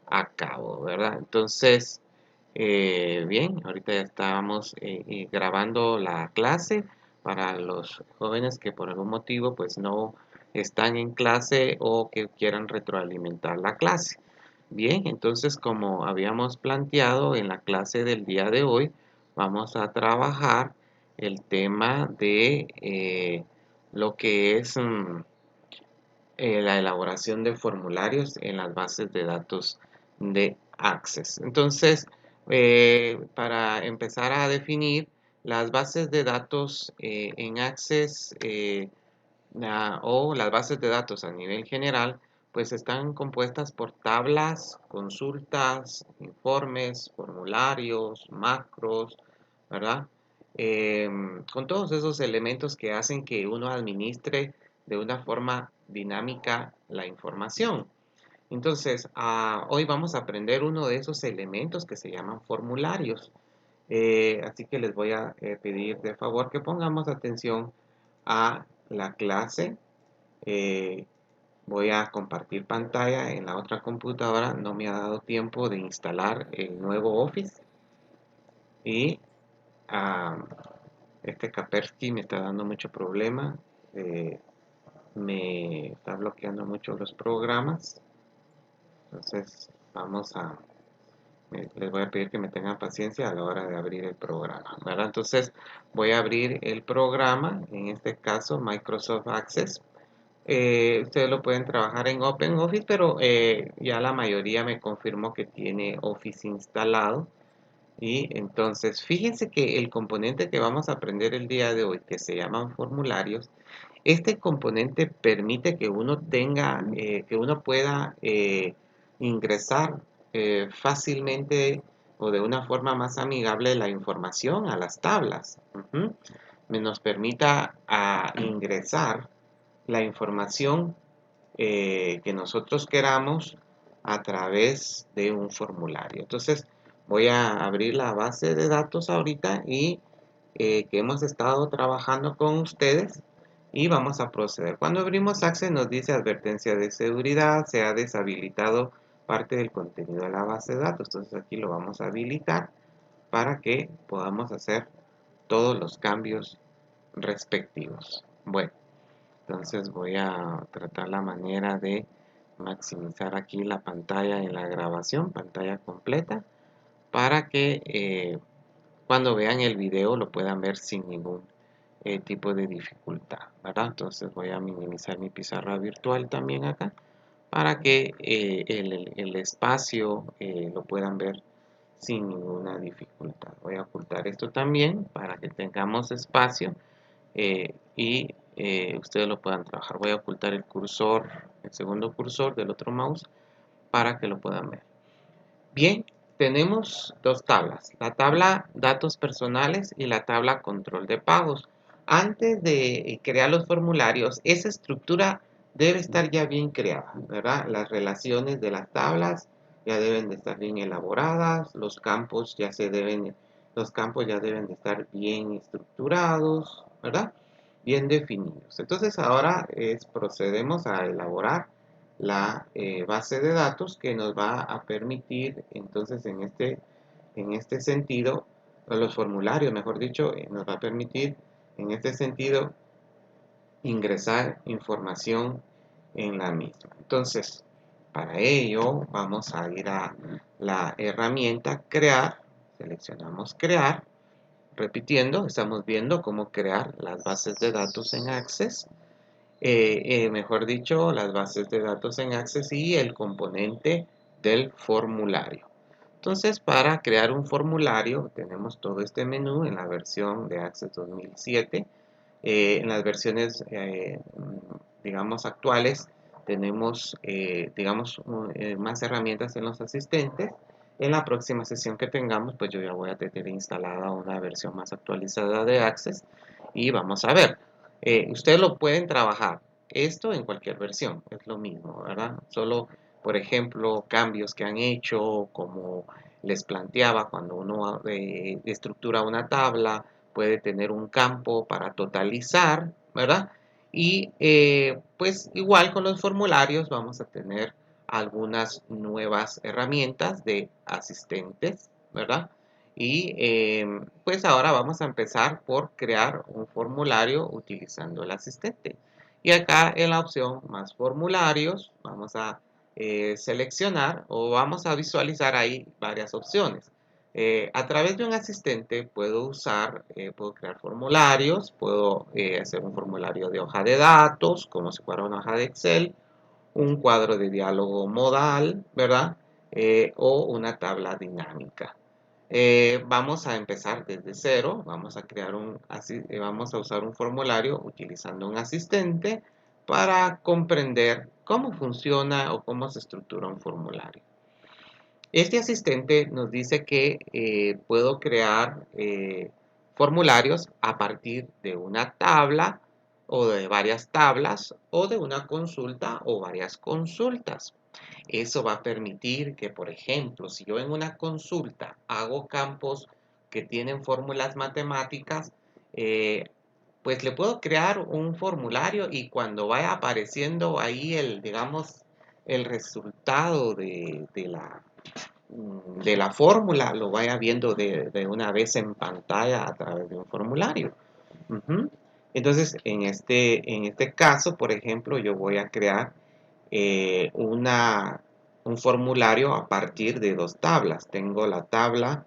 a cabo, ¿verdad? Entonces, bien, ahorita ya estábamos grabando la clase para los jóvenes que por algún motivo pues no están en clase o que quieran retroalimentar la clase. Bien, entonces como habíamos planteado en la clase del día de hoy, vamos a trabajar el tema de lo que es la elaboración de formularios en las bases de datos de Access. Entonces, para empezar a definir las bases de datos en Access o las bases de datos a nivel general, pues están compuestas por tablas, consultas, informes, formularios, macros, ¿verdad? Con todos esos elementos que hacen que uno administre de una forma dinámica la información. Entonces, hoy vamos a aprender uno de esos elementos que se llaman formularios. Así que les voy a pedir de favor que pongamos atención a la clase. Eh, Voy a compartir pantalla en la otra computadora. No me ha dado tiempo de instalar el nuevo Office. Y ah, este Kaspersky me está dando mucho problema. eh, Me está bloqueando mucho los programas. Entonces les voy a pedir que me tengan paciencia a la hora de abrir el programa, ¿verdad? Entonces voy a abrir el programa, en este caso Microsoft Access. Ustedes lo pueden trabajar en OpenOffice, pero ya la mayoría me confirmó que tiene Office instalado. Y entonces, fíjense que el componente que vamos a aprender el día de hoy, que se llaman formularios, este componente permite que uno tenga, que uno pueda ingresar fácilmente o de una forma más amigable la información a las tablas. Nos permita ingresar la información que nosotros queramos a través de un formulario. Entonces, voy a abrir la base de datos ahorita y que hemos estado trabajando con ustedes y vamos a proceder. Cuando abrimos Access nos dice advertencia de seguridad, se ha deshabilitado parte del contenido de la base de datos. Entonces aquí lo vamos a habilitar para que podamos hacer todos los cambios respectivos. Bueno, entonces voy a tratar la manera de maximizar aquí la pantalla en la grabación, pantalla completa, para que cuando vean el video lo puedan ver sin ningún tipo de dificultad, ¿verdad? Entonces voy a minimizar mi pizarra virtual también acá para que el espacio lo puedan ver sin ninguna dificultad. Voy a ocultar esto también para que tengamos espacio y ustedes lo puedan trabajar. Voy a ocultar el cursor, el segundo cursor del otro mouse para que lo puedan ver. Bien, tenemos dos tablas, la tabla datos personales y la tabla control de pagos. Antes de crear los formularios, esa estructura debe estar ya bien creada, ¿verdad? Las relaciones de las tablas ya deben de estar bien elaboradas, los campos ya deben de estar bien estructurados, ¿verdad? Bien definidos. Entonces ahora procedemos a elaborar la base de datos que nos va a permitir entonces en este sentido, los formularios, mejor dicho, nos va a permitir en este sentido ingresar información en la misma. Entonces, para ello vamos a ir a la herramienta crear, seleccionamos crear, repitiendo, estamos viendo cómo crear las bases de datos en Access. Mejor dicho, las bases de datos en Access y el componente del formulario. Entonces, para crear un formulario, tenemos todo este menú en la versión de Access 2007. En las versiones, digamos, actuales, tenemos, digamos, más herramientas en los asistentes. En la próxima sesión que tengamos, pues yo ya voy a tener instalada una versión más actualizada de Access y vamos a ver. Ustedes lo pueden trabajar esto en cualquier versión, es lo mismo, ¿verdad? Solo, por ejemplo, cambios que han hecho, como les planteaba, cuando uno estructura una tabla, puede tener un campo para totalizar, ¿verdad? Y pues igual con los formularios vamos a tener algunas nuevas herramientas de asistentes, ¿verdad? Y pues ahora vamos a empezar por crear un formulario utilizando el asistente. Y acá en la opción más formularios vamos a seleccionar o vamos a visualizar ahí varias opciones. A través de un asistente puedo crear formularios, puedo hacer un formulario de hoja de datos, como si fuera una hoja de Excel, un cuadro de diálogo modal, ¿verdad? O una tabla dinámica. Vamos a empezar desde cero, vamos a usar un formulario utilizando un asistente para comprender cómo funciona o cómo se estructura un formulario. Este asistente nos dice que puedo crear formularios a partir de una tabla o de varias tablas o de una consulta o varias consultas. Eso va a permitir que, por ejemplo, si yo en una consulta hago campos que tienen fórmulas matemáticas, eh, pues le puedo crear un formulario y cuando vaya apareciendo ahí digamos, el resultado de la fórmula, lo vaya viendo de una vez en pantalla a través de un formulario. Ujú. Entonces, en este caso, por ejemplo, yo voy a crear eh, una, un formulario a partir de dos tablas. Tengo la tabla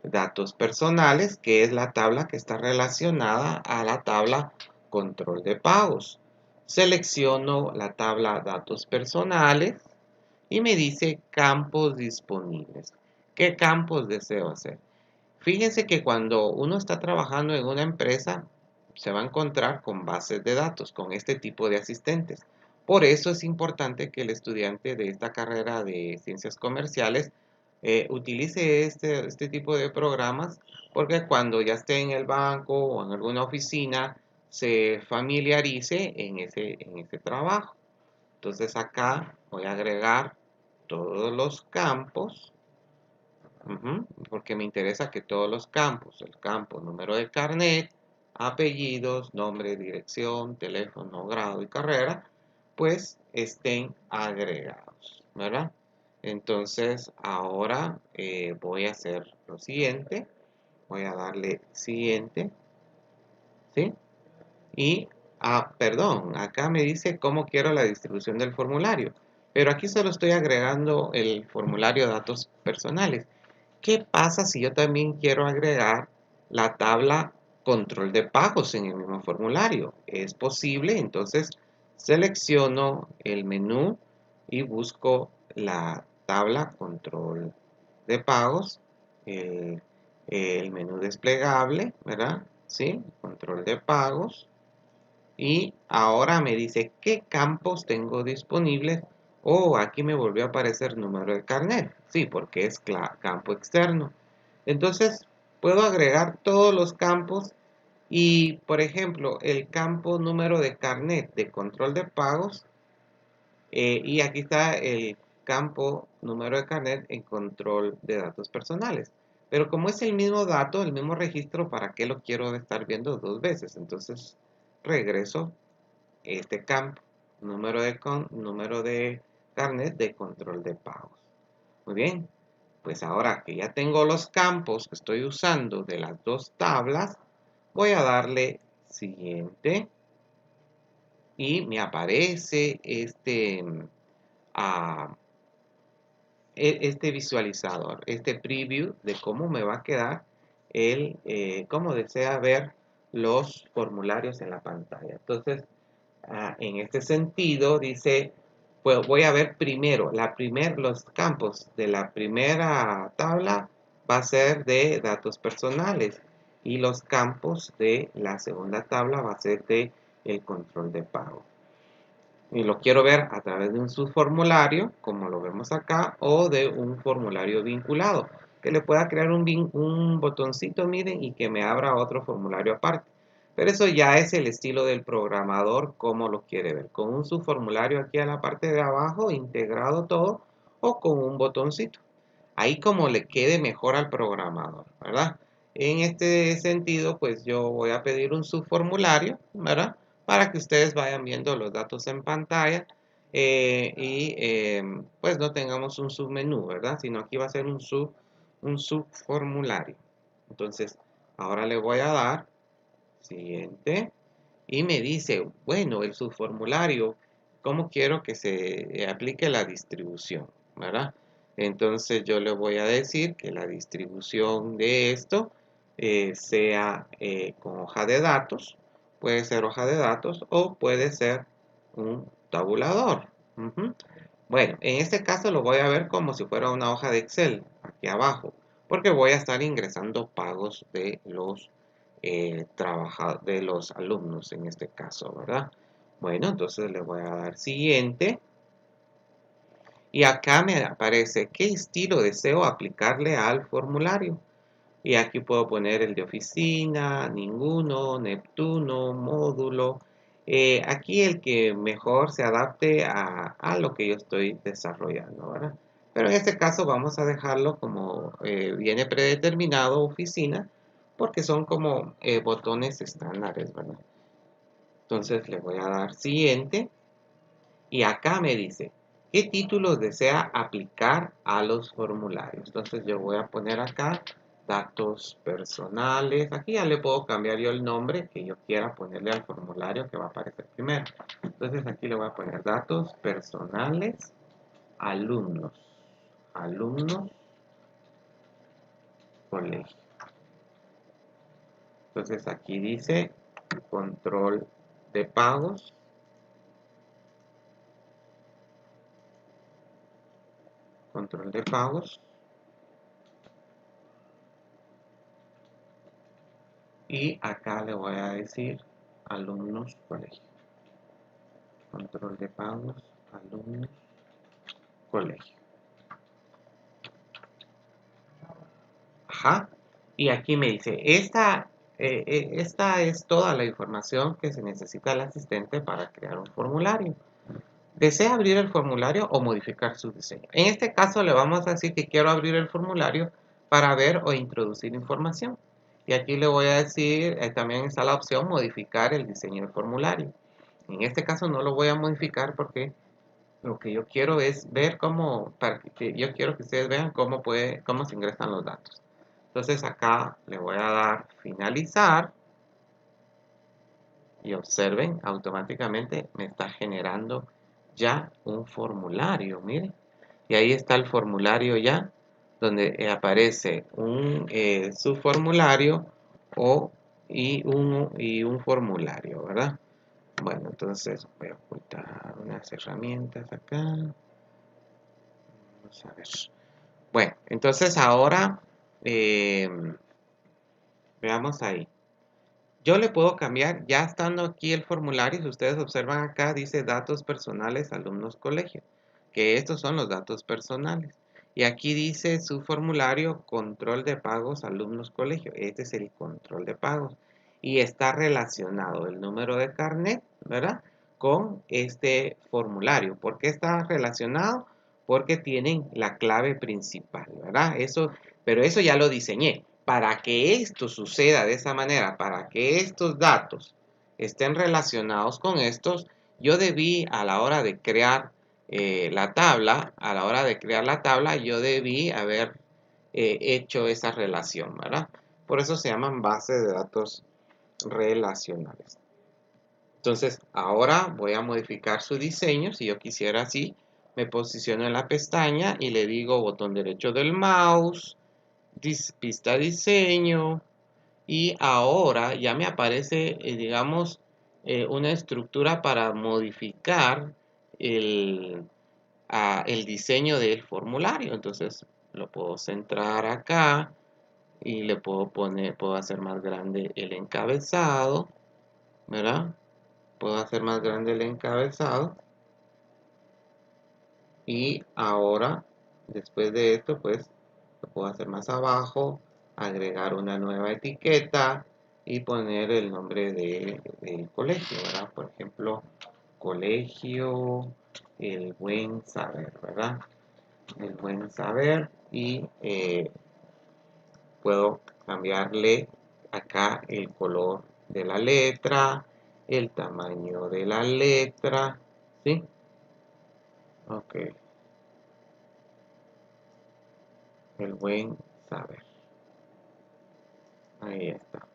datos personales, que es la tabla que está relacionada a la tabla control de pagos. Selecciono la tabla datos personales y me dice campos disponibles. ¿Qué campos deseo hacer? Fíjense que cuando uno está trabajando en una empresa, se va a encontrar con bases de datos, con este tipo de asistentes. Por eso es importante que el estudiante de esta carrera de ciencias comerciales utilice este tipo de programas, porque cuando ya esté en el banco o en alguna oficina, se familiarice en ese trabajo. Entonces acá voy a agregar todos los campos. Porque me interesa que todos los campos, el campo número de carnet, apellidos, nombre, dirección, teléfono, grado y carrera, pues estén agregados, ¿verdad? Entonces ahora voy a hacer lo siguiente, voy a darle siguiente, ¿sí? Y, perdón, acá me dice cómo quiero la distribución del formulario, pero aquí solo estoy agregando el formulario de datos personales. ¿Qué pasa si yo también quiero agregar la tabla control de pagos en el mismo formulario? Es posible, entonces selecciono el menú y busco la tabla control de pagos, el, el menú desplegable, ¿verdad? Sí, control de pagos. Y ahora me dice qué campos tengo disponibles. Oh, aquí me volvió a aparecer número de carnet. Sí, porque es campo externo. Entonces, puedo agregar todos los campos y, por ejemplo, el campo número de carnet de control de pagos. Y aquí está el campo número de carnet en control de datos personales. Pero como es el mismo dato, el mismo registro, ¿para qué lo quiero estar viendo dos veces? Entonces, regreso este campo, número de carnet de control de pagos. Muy bien, pues ahora que ya tengo los campos que estoy usando de las dos tablas, voy a darle siguiente y me aparece ah, este visualizador, este preview de cómo me va a quedar cómo desea ver los formularios en la pantalla. Entonces, en este sentido, dice, pues voy a ver primero, los campos de la primera tabla va a ser de datos personales y los campos de la segunda tabla va a ser de el control de pago. Y lo quiero ver a través de un subformulario, como lo vemos acá, o de un formulario vinculado, que le pueda crear un botoncito, miren, y que me abra otro formulario aparte. Pero eso ya es el estilo del programador, como lo quiere ver, con un subformulario aquí a la parte de abajo, integrado todo, o con un botoncito. Ahí como le quede mejor al programador, ¿verdad? En este sentido, pues yo voy a pedir un subformulario, ¿verdad? Para que ustedes vayan viendo los datos en pantalla pues no tengamos un submenú, ¿verdad? Sino aquí va a ser un subformulario. Entonces, ahora le voy a dar siguiente y me dice, bueno, el subformulario, ¿cómo quiero que se aplique la distribución? ¿Verdad? Entonces yo le voy a decir que la distribución de esto sea con hoja de datos, puede ser hoja de datos o puede ser un tabulador. Ujú. Bueno, en este caso lo voy a ver como si fuera una hoja de Excel, aquí abajo, porque voy a estar ingresando pagos de de los alumnos en este caso, ¿verdad? Bueno, entonces le voy a dar siguiente. Y acá me aparece qué estilo deseo aplicarle al formulario. Y aquí puedo poner el de oficina, ninguno, Neptuno, módulo. Aquí el que mejor se adapte a lo que yo estoy desarrollando, ¿verdad? Pero en este caso vamos a dejarlo como viene predeterminado oficina, porque son como botones estándares, ¿verdad? Entonces le voy a dar siguiente. Y acá me dice, ¿qué títulos desea aplicar a los formularios? Entonces yo voy a poner acá datos personales. Aquí ya le puedo cambiar yo el nombre que yo quiera ponerle al formulario que va a aparecer primero. Entonces aquí le voy a poner datos personales, alumnos, alumnos, colegio. Entonces aquí dice control de pagos. Control de pagos. Y acá le voy a decir alumnos colegio. Control de pagos, alumnos, colegio. Ajá. Y aquí me dice, esta es toda la información que se necesita al asistente para crear un formulario. ¿Desea abrir el formulario o modificar su diseño? En este caso le vamos a decir que quiero abrir el formulario para ver o introducir información. Y aquí le voy a decir, también está la opción modificar el diseño del formulario. En este caso no lo voy a modificar porque lo que yo quiero es ver cómo, yo quiero que ustedes vean cómo se ingresan los datos. Entonces acá le voy a dar finalizar y observen, automáticamente me está generando ya un formulario, miren. Y ahí está el formulario ya, donde aparece un subformulario o, y un formulario, ¿verdad? Bueno, entonces voy a ocultar unas herramientas acá. Vamos a ver. Bueno, entonces ahora eh, veamos ahí. Yo le puedo cambiar, ya estando aquí el formulario, si ustedes observan acá, dice datos personales, alumnos, colegio, que estos son los datos personales. Y aquí dice su formulario, control de pagos, alumnos, colegio. Este es el control de pagos. Y está relacionado el número de carnet, ¿verdad? Con este formulario. ¿Por qué está relacionado? Porque tienen la clave principal, ¿verdad? Pero eso ya lo diseñé. Para que esto suceda de esa manera, para que estos datos estén relacionados con estos, yo debí a la hora de crear la tabla, yo debí haber hecho esa relación, ¿verdad? Por eso se llaman bases de datos relacionales. Entonces, ahora voy a modificar su diseño. Si yo quisiera así, me posiciono en la pestaña y le digo botón derecho del mouse, pista diseño, y ahora ya me aparece, digamos, una estructura para modificar el, el diseño del formulario. Entonces lo puedo centrar acá y le puedo hacer más grande el encabezado, ¿verdad? Puedo hacer más grande el encabezado. Y ahora, después de esto, pues lo puedo hacer más abajo, agregar una nueva etiqueta y poner el nombre del colegio, ¿verdad? Por ejemplo, colegio El Buen Saber, ¿verdad? El Buen Saber y puedo cambiarle acá el color de la letra, el tamaño de la letra, ¿sí? Ok, el buen saber. Ahí está.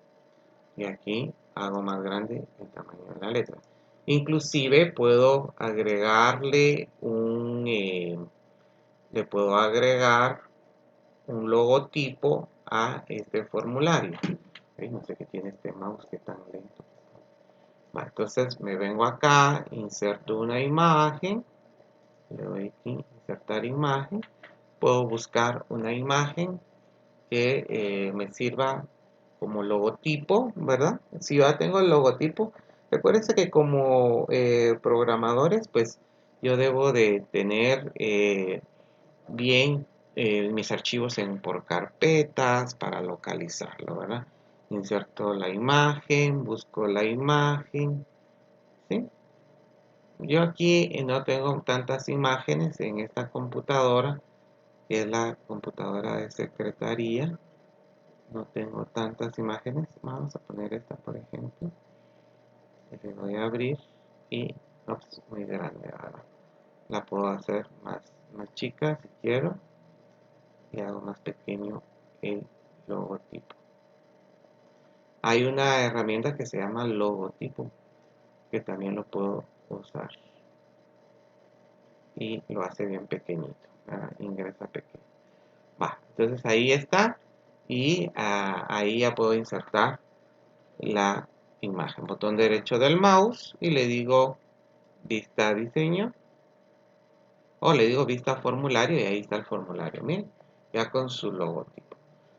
Y aquí hago más grande el tamaño de la letra. Inclusive puedo agregarle le puedo agregar un logotipo a este formulario. Ay, no sé qué tiene este mouse que tan lento. Vale, entonces me vengo acá, inserto una imagen, le doy aquí, insertar imagen. Puedo buscar una imagen que me sirva como logotipo, ¿verdad? Si ya tengo el logotipo, recuérdense que como programadores, pues yo debo de tener bien mis archivos por carpetas para localizarlo, ¿verdad? Inserto la imagen, busco la imagen, ¿sí? Yo aquí no tengo tantas imágenes en esta computadora, que es la computadora de secretaría. No tengo tantas imágenes. Vamos a poner esta, por ejemplo. Le voy a abrir y, ups, muy grande ahora. La puedo hacer más chica si quiero. Y hago más pequeño el logotipo. Hay una herramienta que se llama logotipo, que también lo puedo usar. Y lo hace bien pequeñito. Ingresa pequeño. Va, entonces ahí está. Y ahí ya puedo insertar la imagen. Botón derecho del mouse y le digo vista diseño. O le digo vista formulario y ahí está el formulario. Miren, ya con su logotipo.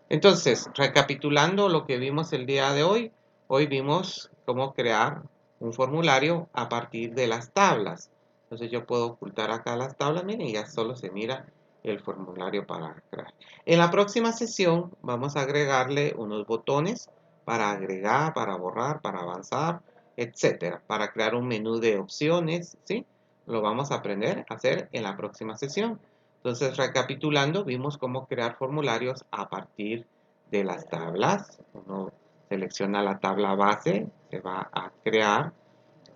Entonces, recapitulando lo que vimos el día de hoy. Hoy vimos cómo crear un formulario a partir de las tablas. Entonces yo puedo ocultar acá las tablas, miren, y ya solo se mira el formulario para crear. En la próxima sesión vamos a agregarle unos botones para agregar, para borrar, para avanzar, etcétera, para crear un menú de opciones, ¿sí? Lo vamos a aprender a hacer en la próxima sesión. Entonces, recapitulando, vimos cómo crear formularios a partir de las tablas. Uno selecciona la tabla base, se va a crear,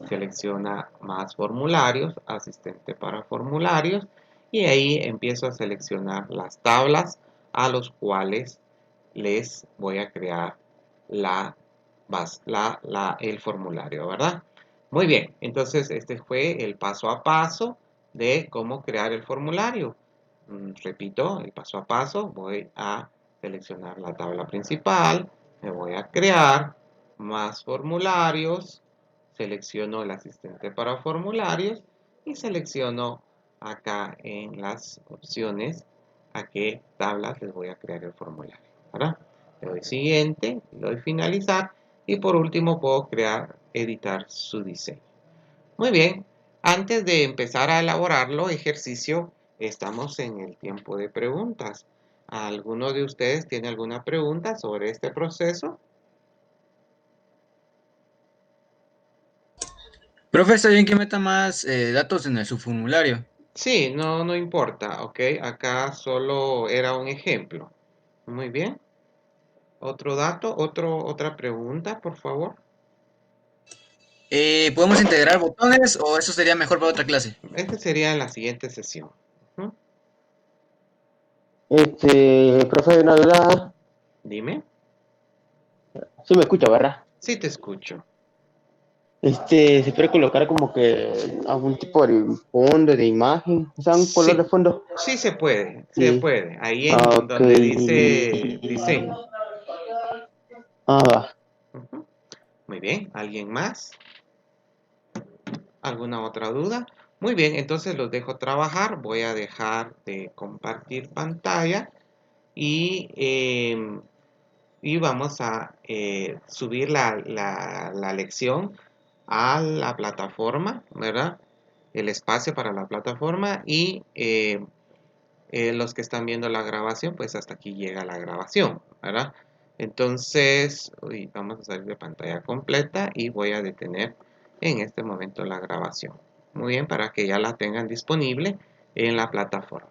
selecciona más formularios, asistente para formularios, y ahí empiezo a seleccionar las tablas a los cuales les voy a crear el formulario, ¿verdad? Muy bien, entonces este fue el paso a paso de cómo crear el formulario. Repito, el paso a paso, voy a seleccionar la tabla principal, me voy a crear más formularios, selecciono el asistente para formularios y selecciono acá en las opciones a qué tablas les voy a crear el formulario, ¿verdad? Le doy siguiente, le doy finalizar y por último puedo editar su diseño. Muy bien, antes de empezar a elaborarlo, ejercicio, estamos en el tiempo de preguntas. ¿Alguno de ustedes tiene alguna pregunta sobre este proceso? Profe, está bien que meta más datos en el subformulario. Sí, no importa, ok. Acá solo era un ejemplo. Muy bien. Otro dato, otra pregunta, por favor. ¿Podemos integrar botones o eso sería mejor para otra clase? Esta sería la siguiente sesión. Ujú. Profe, una duda. Dime. Sí me escucha, ¿verdad? Sí, te escucho. Se puede colocar como que algún tipo de fondo, de imagen, o sea, un color de Sí, fondo. sí se puede, se Sí. puede. Ahí Ah, en ok. donde dice diseño. Va. Ujú. Muy bien. ¿Alguien más? ¿Alguna otra duda? Muy bien, entonces los dejo trabajar. Voy a dejar de compartir pantalla y, y vamos a subir la lección a la plataforma, ¿verdad? El espacio para la plataforma y los que están viendo la grabación, pues hasta aquí llega la grabación, ¿verdad? Entonces, vamos a salir de pantalla completa y voy a detener en este momento la grabación. Muy bien, para que ya la tengan disponible en la plataforma.